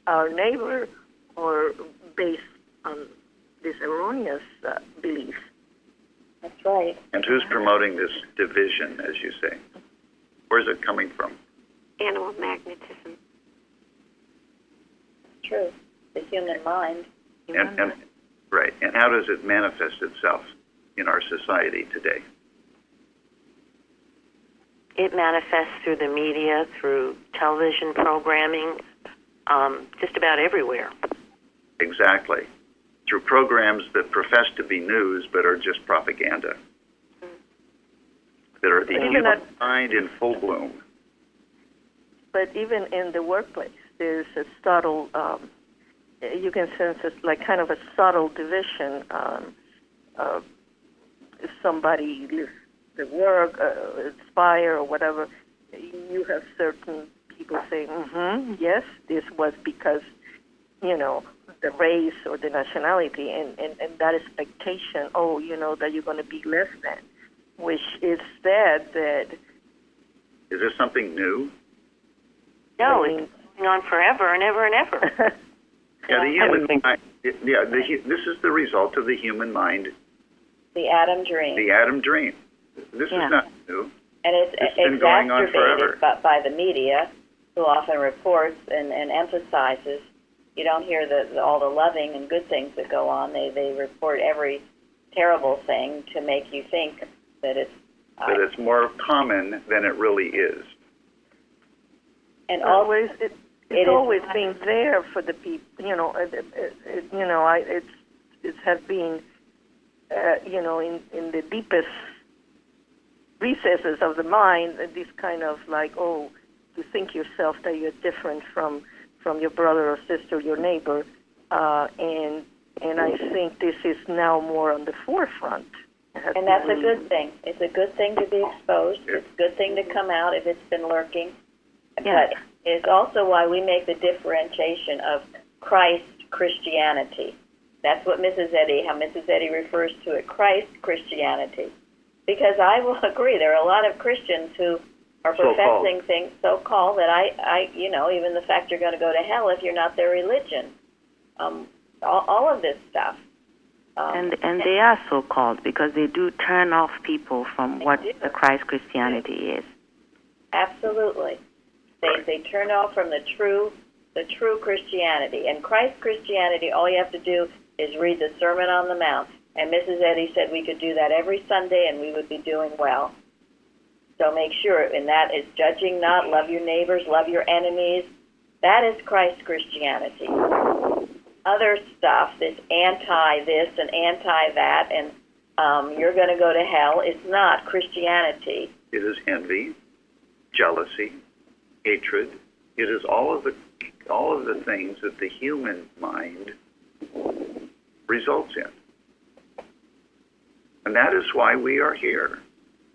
our neighbor, or based on this erroneous belief. That's right. And who's promoting this division, as you say? Where's it coming from? Animal magnetism. True. The human mind. And right. And how does it manifest itself in our society today? It manifests through the media, through television programming, just about everywhere. Exactly. Through programs that profess to be news but are just propaganda. That are the human mind in full bloom. But even in the workplace, there's a subtle, you can sense it's like kind of a subtle division. If somebody leaves the work, Inspire or whatever, you have certain people saying, yes, this was because, the race or the nationality, and that expectation, that you're going to be less than, which is sad that... Is this something new? No, it's going on forever and ever and ever. Yeah, the human mind, this is the result of the human mind. The Adam dream. The Adam dream. This is not new. And it's been going on forever. exacerbated by the media, who often reports and emphasizes. You don't hear all the loving and good things that go on. They report every terrible thing to make you think that it's... that it's more common than it really is. And always, it's always been there for the people. It has been, in the deepest recesses of the mind, this kind of like, to think yourself that you're different from your brother or sister, your neighbor, and I think this is now more on the forefront. And that's a good thing. It's a good thing to be exposed. It's a good thing to come out if it's been lurking. But it's also why we make the differentiation of Christ Christianity. That's what how Mrs. Eddy refers to it, Christ Christianity. Because I will agree, there are a lot of Christians who are professing things, so-called, that I even the fact you're going to go to hell if you're not their religion. All of this stuff. And they are so-called because they do turn off people from what the Christ Christianity is. Absolutely. They turn off from the true Christianity. And Christ Christianity, all you have to do is read the Sermon on the Mount. And Mrs. Eddy said we could do that every Sunday and we would be doing well. So make sure, and that is judging not, love your neighbors, love your enemies. That is Christ Christianity. Other stuff, this anti-this and anti-that, and you're going to go to hell, it's not Christianity. It is envy, jealousy, hatred. It is all of the things that the human mind results in. And that is why we are here,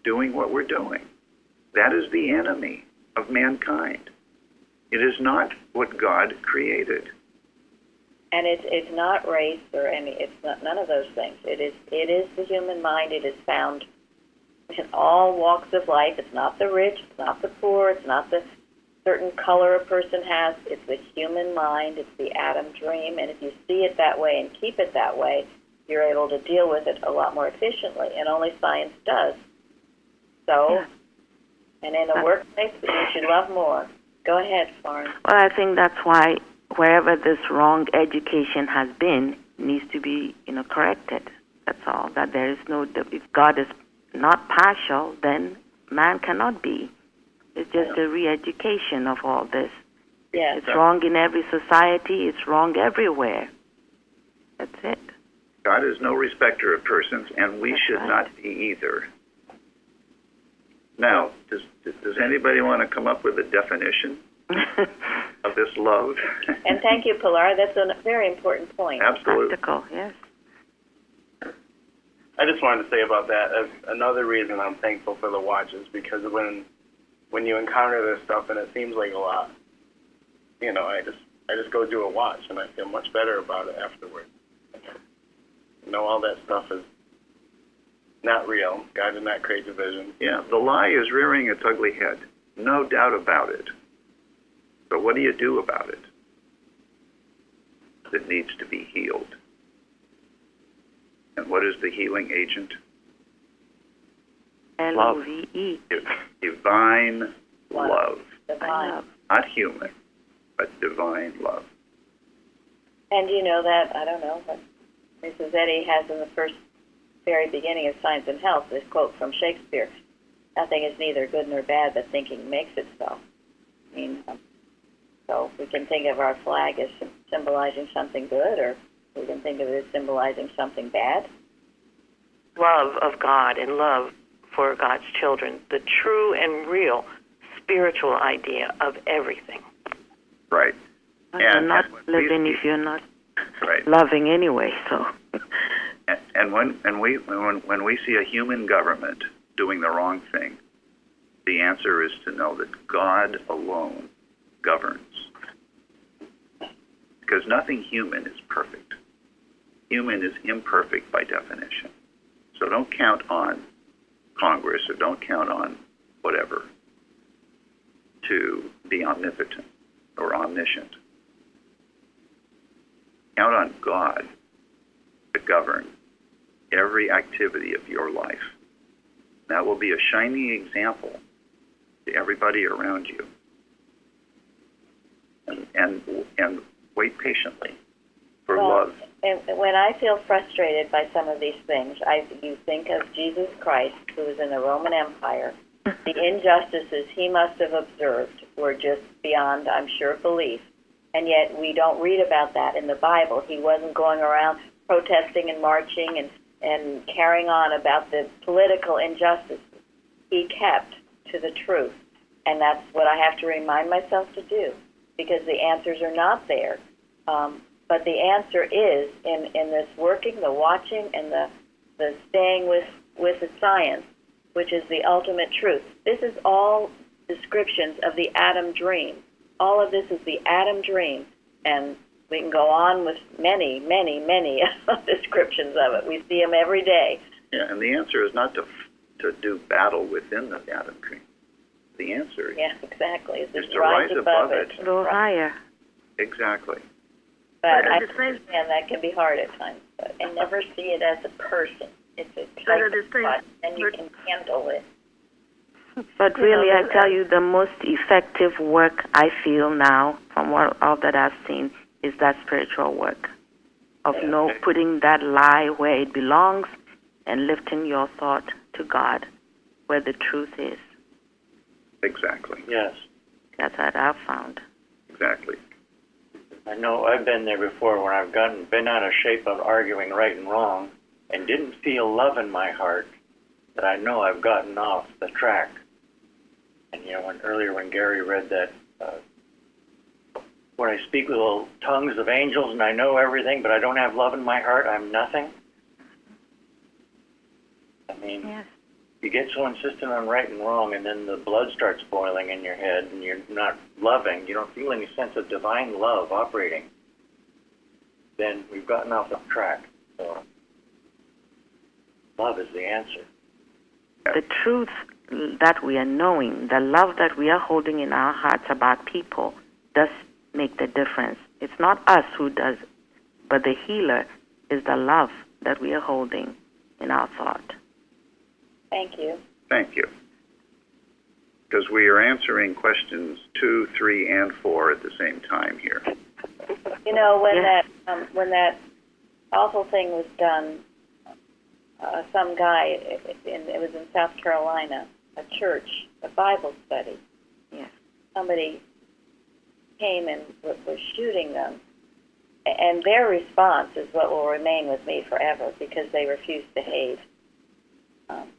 doing what we're doing. That is the enemy of mankind. It is not what God created. And it's not race or it's not none of those things. It is the human mind. It is found in all walks of life. It's not the rich, it's not the poor, it's not the certain color a person has. It's the human mind. It's the Adam dream. And if you see it that way and keep it that way, you're able to deal with it a lot more efficiently. And only science does. So, and in the workplace, you should love more. Go ahead, Florence. Well, I think that's why wherever this wrong education has been needs to be, corrected. That's all. That there is if God is not partial, then man cannot be. It's just a re-education of all this. Yes. It's wrong in every society. It's wrong everywhere. That's it. God is no respecter of persons, and we should not be either. Now, does anybody want to come up with a definition of this love? And thank you, Pilar. That's a very important point. Absolutely. Practical, yes. I just wanted to say about that. Another reason I'm thankful for the watch is because when you encounter this stuff and it seems like a lot, you know, I just go do a watch and I feel much better about it afterwards. You know, all that stuff is not real. God did not create division. Yeah, the lie is rearing its ugly head. No doubt about it. But what do you do about it? It needs to be healed. And what is the healing agent? L-O-V-E. Divine love. Divine. Not human, but divine love. And you know that, I don't know, but Mrs. Eddy has in the very beginning of Science and Health this quote from Shakespeare: "Nothing is neither good nor bad, but thinking makes it so." I mean, so we can think of our flag as symbolizing something good, or we can think of it as symbolizing something bad. Love of God and love for God's children, the true and real spiritual idea of everything. Right. You're not living if you're not right. loving anyway. So. And when we see a human government doing the wrong thing, the answer is to know that God alone governs. Because nothing human is perfect. Human is imperfect by definition. So don't count on Congress or don't count on whatever to be omnipotent or omniscient. Count on God to govern every activity of your life. That will be a shining example to everybody around you. And wait patiently for love. And when I feel frustrated by some of these things, you think of Jesus Christ, who was in the Roman Empire. The injustices he must have observed were just beyond, I'm sure, belief. And yet we don't read about that in the Bible. He wasn't going around protesting and marching and carrying on about the political injustices. He kept to the truth. And that's what I have to remind myself to do, because the answers are not there. But the answer is in this working, the watching, and the staying with the science, which is the ultimate truth. This is all descriptions of the Adam dream. All of this is the Adam dream. And we can go on with many, many, many descriptions of it. We see them every day. Yeah, and the answer is not to do battle within the Adam dream. The answer exactly. is to rise above it. Go higher. Exactly. But I understand that can be hard at times. And never see it as a person. It's a type, and you can handle it. But really, I tell you, the most effective work I feel now, from all that I've seen, is that spiritual work of putting that lie where it belongs and lifting your thought to God, where the truth is. Exactly. Yes. That's what I've found. Exactly. I know I've been there before when I've been out of shape of arguing right and wrong and didn't feel love in my heart, that I know I've gotten off the track. And, you know, when Gary read that, when I speak with the tongues of angels and I know everything, but I don't have love in my heart, I'm nothing. I mean, you get so insistent on right and wrong, and then the blood starts boiling in your head, and you're not loving, you don't feel any sense of divine love operating, then we've gotten off the track. So love is the answer. The truth that we are knowing, the love that we are holding in our hearts about people, does make the difference. It's not us who does it, but the healer is the love that we are holding in our thought. Thank you. Thank you. Because we are answering questions 2, 3, and 4 at the same time here. You know, when that awful thing was done, some guy, it was in South Carolina, a church, a Bible study. Yes. Somebody came and was shooting them. And their response is what will remain with me forever, because they refused to hate.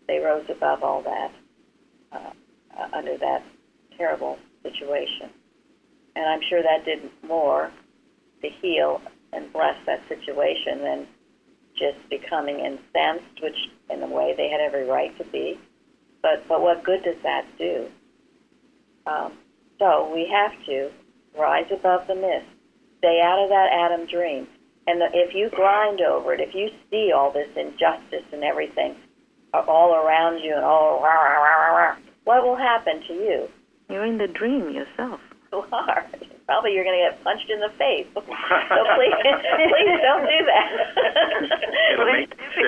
They rose above all that, under that terrible situation. And I'm sure that did more to heal and bless that situation than just becoming incensed, which in a way they had every right to be. But what good does that do? So we have to rise above the mist, stay out of that Adam dream. And if you grind over it, if you see all this injustice and everything all around you and all, what will happen to you? You're in the dream yourself. You are. Probably you're going to get punched in the face. So please don't do that. Well,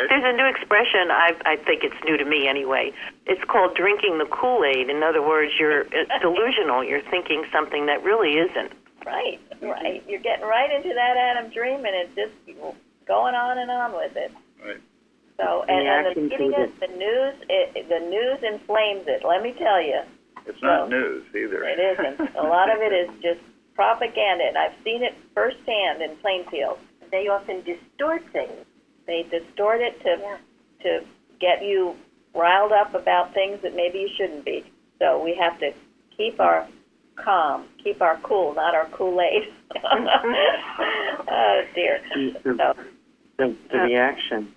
there's a new expression, I think it's new to me anyway. It's called drinking the Kool-Aid. In other words, it's delusional. You're thinking something that really isn't. Right. You're getting right into that Adam dream, and it's just going on and on with it. Right. So, and the media, the news inflames it. Let me tell you. It's not news either. It isn't. A lot of it is just propaganda, and I've seen it firsthand in Plainfield. They often distort things. They distort it to get you riled up about things that maybe you shouldn't be. So we have to keep our calm, keep our cool, not our Kool-Aid. Oh, dear. The reaction.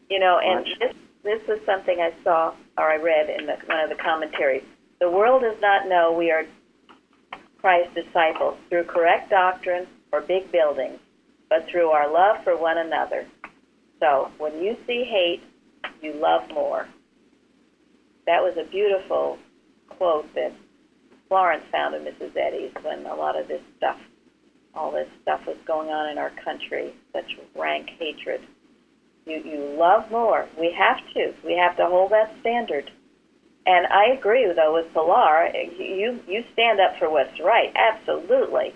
You know, and this was something I saw or I read in one of the commentaries. The world does not know we are Christ's disciples through correct doctrine or big buildings, but through our love for one another. So when you see hate, you love more. That was a beautiful quote that Florence found in Mrs. Eddy's when a lot of this stuff, all this stuff was going on in our country, such rank hatred. You love more. We have to. We have to hold that standard. And I agree, though, with Pilar. You stand up for what's right. Absolutely.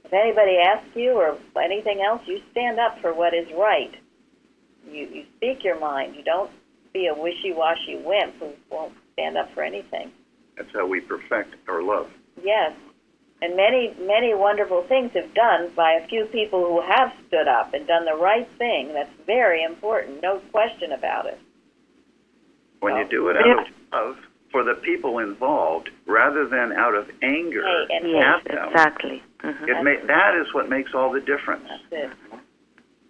If anybody asks you or anything else, you stand up for what is right. You speak your mind. You don't be a wishy-washy wimp who won't stand up for anything. That's how we perfect our love. Yes. And many, many wonderful things have done by a few people who have stood up and done the right thing. That's very important, no question about it. When you do it out of love for the people involved, rather than out of anger Yes, at them, exactly. that is what makes all the difference. That's it.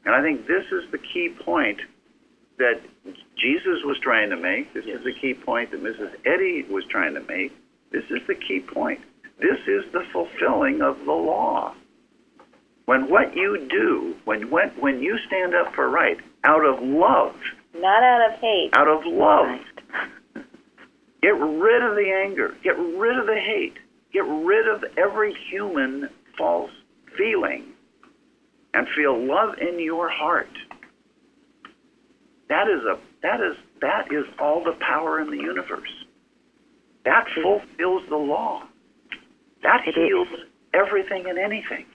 And I think this is the key point that Jesus was trying to make. This is the key point that Mrs. Eddy was trying to make. This is the key point. This is the fulfilling of the law. When what you do, when you stand up for right, out of love, not out of hate, out of love, get rid of the anger, get rid of the hate, get rid of every human false feeling, and feel love in your heart. That is all the power in the universe. That fulfills the law. That heals everything and anything.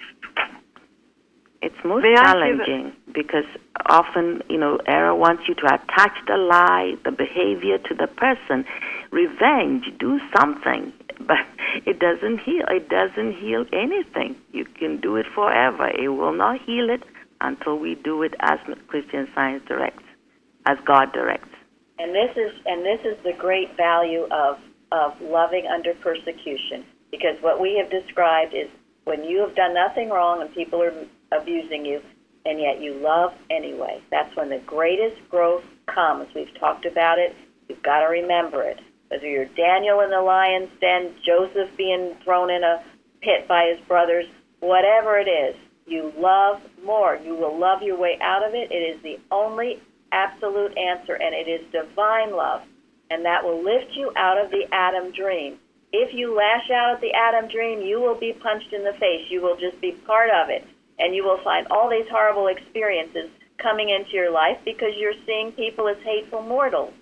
It's most challenging because often, error wants you to attach the lie, the behavior to the person. Revenge, do something, but it doesn't heal. It doesn't heal anything. You can do it forever. It will not heal it until we do it as Christian Science directs, as God directs. And this is the great value of loving under persecution, because what we have described is when you have done nothing wrong and people are abusing you, and yet you love anyway. That's when the greatest growth comes. We've talked about it. You've got to remember it. Whether you're Daniel in the lion's den, Joseph being thrown in a pit by his brothers, whatever it is, you love more. You will love your way out of it. It is the only absolute answer, and it is divine love, and that will lift you out of the Adam dream. If you lash out at the Adam dream, you will be punched in the face. You will just be part of it, and you will find all these horrible experiences coming into your life because you're seeing people as hateful mortals.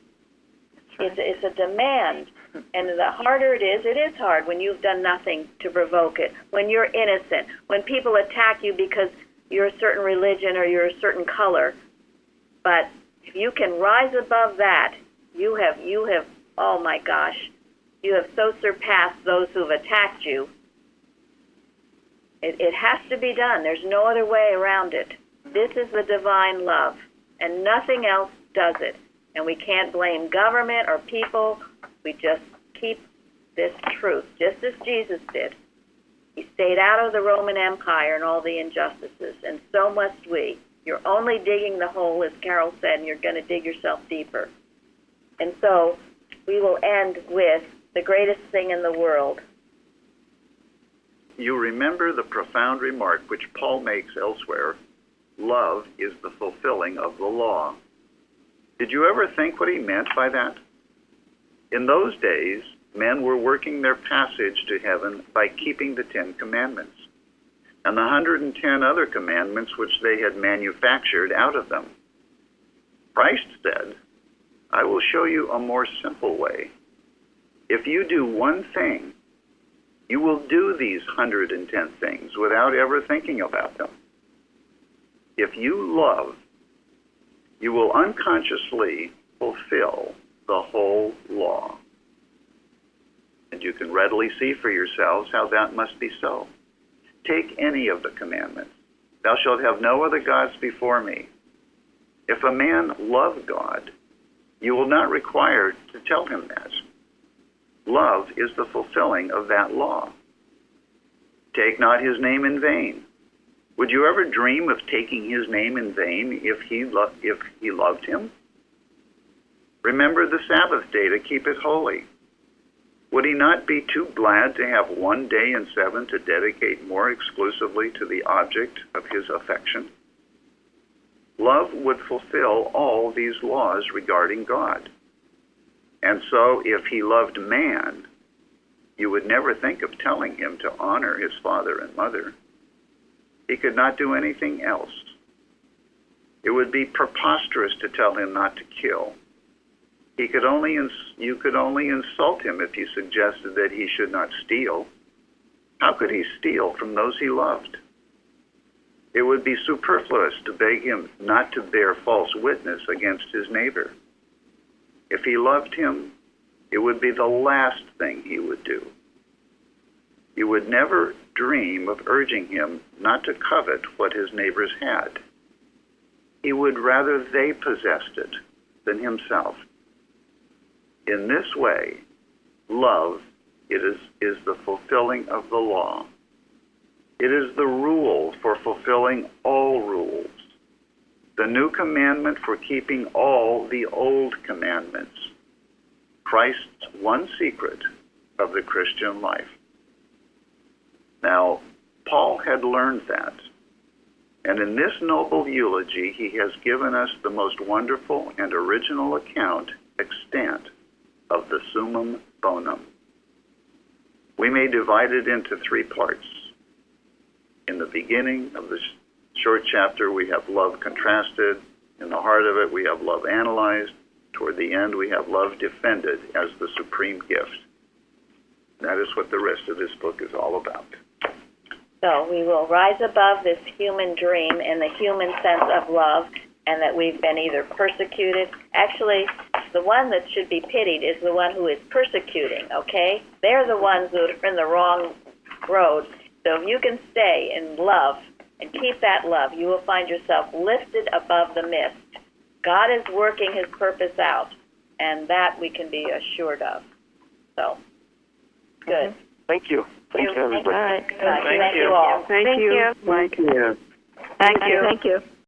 Right. It's a demand, and the harder it is hard when you've done nothing to provoke it, when you're innocent, when people attack you because you're a certain religion or you're a certain color. But if you can rise above that, you have, oh my gosh, you have so surpassed those who've attacked you. It has to be done. There's no other way around it. This is the divine love, and nothing else does it. And we can't blame government or people. We just keep this truth, just as Jesus did. He stayed out of the Roman Empire and all the injustices, and so must we. You're only digging the hole, as Carol said, and you're going to dig yourself deeper. And so we will end with the greatest thing in the world. You remember the profound remark which Paul makes elsewhere, love is the fulfilling of the law. Did you ever think what he meant by that? In those days, men were working their passage to heaven by keeping the 10 Commandments and the 110 other commandments which they had manufactured out of them. Christ said, I will show you a more simple way. If you do one thing, you will do these 110 things without ever thinking about them. If you love, you will unconsciously fulfill the whole law. And you can readily see for yourselves how that must be so. Take any of the commandments. Thou shalt have no other gods before me. If a man love God, you will not require to tell him that. Love is the fulfilling of that law. Take not his name in vain. Would you ever dream of taking his name in vain if he loved him? Remember the Sabbath day to keep it holy. Would he not be too glad to have one day in 7 to dedicate more exclusively to the object of his affection? Love would fulfill all these laws regarding God. And so if he loved man, you would never think of telling him to honor his father and mother. He could not do anything else. It would be preposterous to tell him not to kill. You could only insult him if you suggested that he should not steal. How could he steal from those he loved? It would be superfluous to beg him not to bear false witness against his neighbor. If he loved him, it would be the last thing he would do. You would never dream of urging him not to covet what his neighbors had. He would rather they possessed it than himself. In this way, love is the fulfilling of the law. It is the rule for fulfilling all rules, the new commandment for keeping all the old commandments, Christ's one secret of the Christian life. Now, Paul had learned that, and in this noble eulogy, he has given us the most wonderful and original account extant of the summum bonum. We may divide it into 3 parts. In the beginning of the short chapter, we have love contrasted. In the heart of it, we have love analyzed. Toward the end, we have love defended as the supreme gift. That is what the rest of this book is all about. So we will rise above this human dream and the human sense of love, and that we've been either persecuted. Actually, the one that should be pitied is the one who is persecuting, okay? They're the ones who are in the wrong road. So if you can stay in love and keep that love, you will find yourself lifted above the mist. God is working his purpose out, and that we can be assured of. So, good. Thank you. Thank you, everybody. All right. Thank you all. Thank you, Mike. Thank you. Thank you. Thank you.